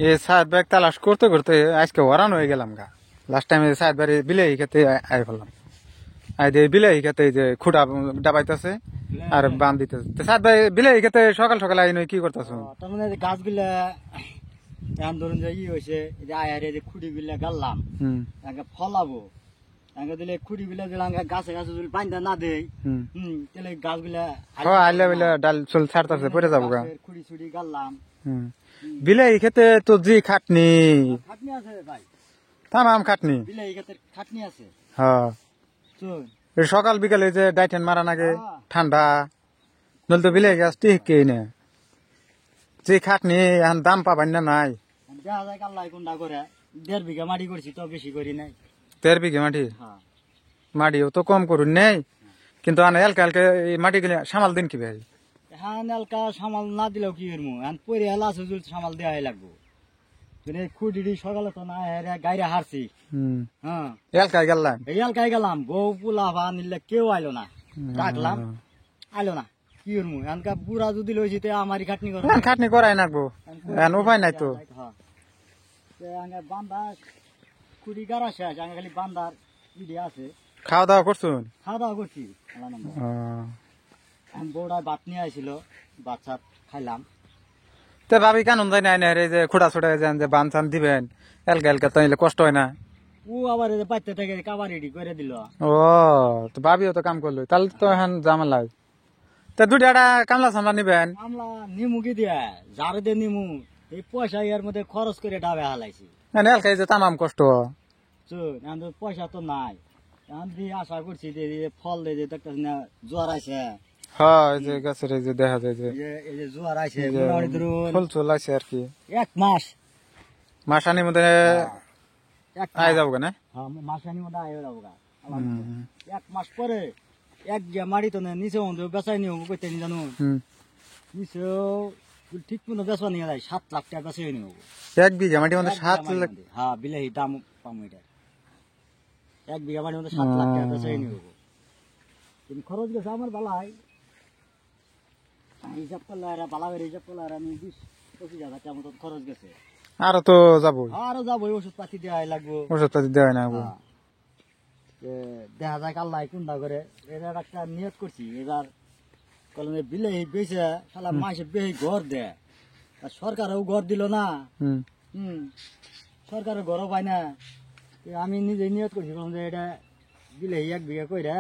এ সাত ব্যাগ তালাশ করতে করতে আজকে ওরান হয়ে গেলাম গা। লাস্ট টাইম সাত বারে বিলাই খেতে আই ফেললাম। আই দিয়ে বিলাই খেতে যে খুঁটা ডাবাইতেছে আর বান দিতেছে। সাত ভাই বিলাই খেতে সকাল সকাল আই নই কি করতেছো? তার মানে গাছগুলা এখন ধরুন যে হয়েছে যে আয়ারে যে খুঁড়ি গুলা গাললাম ফলাবো দিলে খুঁড়ি গুলা দিলে গাছে গাছে যদি বান্ধা না দেয় তাহলে গাছগুলা আইলে বিলে ডাল চুল ছাড়তেছে পরে যাবো গা। খুঁড়ি ছুড়ি গাললাম বিলাই খেতে তো জি খাটনি খাটনি আছে ভাই, তামাম খাটনি। বিলাই খেতে খাটনি আছে। হ্যাঁ সকাল বিকালে যে ডাইটেন মারা নাগে ঠান্ডা নল তো বিলাই গাছ টিকে না যে খাটনি এখন দাম পাবেন না নাই। দেখা যায় কাল্লাই কোনটা করে 1.5 বিঘা মাটি করছি তো বেশি করি নাই। 1.5 বিঘা মাটি মাটিও তো কম করুন নেই কিন্তু এলকা এলকা এই মাটি গুলি সামাল দিন কি ভাই? হ্যাঁ এলকা সামাল না দিলেও কি করবো এখন পরে হেলা আছে সামাল দেওয়াই লাগবো। খুঁড়ি সকালে তো না গাইরে হারছি এলকায় গেলাম এলকায় গেলাম বউ পোলা ভা নিলে কেউ আইলো না, ডাকলাম আইলো না কি করবো এনকা বুড়া যদি লইছি তো আমারই খাটনি করবো। খাটনি করাই নাকবো উপায় নাই তো। বান্ধা খুঁড়ি গাড়া শেষ খালি বান্ধার ইডি আছে। খাওয়া দাওয়া করছুন? খাওয়া দাওয়া করছি বউটা ভাত নিয়ে আইছিল ভাত সাত খাইলাম। তো ভাবি কেন যায় নাই রে যে খোঁড়া ছোটা যান যে বান চান দিবেন এলকা এলকা তাইলে কষ্ট হয় না? ও আবার বাচ্চা থেকে কাবার রেডি করে দিল। ও তো ভাবিও তো কাম করলো তাহলে তো এখন জামালা তা দুটা কামলা সামলা নিবেন? কামলা নিমু কি দিয়া যারে দিয়ে নিমু এই পয়সা এর মধ্যে খরচ করে ডাবে হালাইছি। এলকাই যে তামাম কষ্ট পয়সা তো নাই আশা করছি যে ফল দিয়ে যে দেখতেছি না জোয়ার আছে। হ্যাঁ এই যে গাছের এই যে দেখা যায় যে এই যে জোয়ার আছে ফুল চুল আছে আর কি 1 মাস মাসানির মধ্যে আয় যাবো না? মাসানির মধ্যে আয় যাবো 1 মাস পরে এক গিয়া মারি তো না নিচে বেচাই নিও কইতে নি জানো নিচেও ঠিক মতো বেচা নিয়ে যায় 7 লাখ টাকা বেচাই নিও। 1 বিঘা মাটির মধ্যে 7 লাখ? হ্যাঁ বিলাহি দাম পাম এটা 1 বিঘা মাটির মধ্যে 7 লাখ টাকা বেচাই নিও। কিন্তু খরচ গেছে আমার বালাই হিসাব করলে আর বালা বের হিসাব করলে আর আমি 20-25 হাজার টাকা মতো খরচ গেছে। আরো তো যাবো আরো যাবো ওষুধ পাতি দেওয়াই লাগবো। ওষুধ পাতি দেওয়াই না দেখা যায় কাল্লা কোনটা করে এবার একটা নিয়ত করছি এবার কলমে বিলেহি বেছে শালা মাসে বেহি ঘর দেয় সরকারও ঘর দিল না। সরকারের ঘরও পায় না। আমি নিজে নিয়ত করছি যে এটা বিলেহি 1 বিঘা কইরা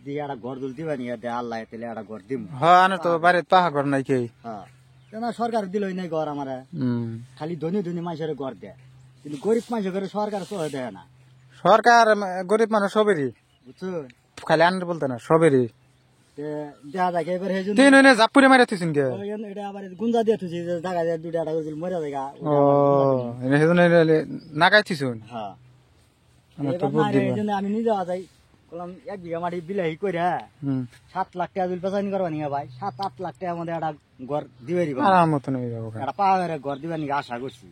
দিয়ে একটা ঘর দুল দিবা নিয়ে দে আল্লাহ তেলে একটা ঘর দিম। হ্যাঁ তো বাড়ির পাহা ঘর নাই কে? হ্যাঁ সরকার দিলই নাই ঘর আমার খালি ধনী ধনী মানুষের ঘর দেয় কিন্তু গরিব মানুষের ঘরে সরকার তো দেয় না। সরকার গরিব মানুষ সবেরই বুঝছো খালি আনন্দ বলতে না সবেরই দেখা যায় এবার তিন হইনে জাপুরে মারে তুইছেন কে? এটা আবার গুঞ্জা দিয়ে তুই জায়গা যায় 2টা মরে যায়। ও সেজন্য নাগাই থিছুন। হ্যাঁ আমি নিজে যাই বললাম 1 বিঘা মাটি বিলাহি করে 7 লাখ টাকা বিল পেছানি করবা নিয়ে ভাই 7-8 লাখ টাকার মধ্যে একটা ঘর দিবে দিবা আরাম মতন হয়ে যাবো একটা পাহাড়ে ঘর দিবা নিয়ে আশা করছি।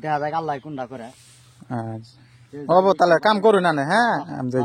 দেখা যায় আল্লাহ কোনটা করে। আচ্ছা তাহলে কাম করুন না হ্যাঁ আমি যাই।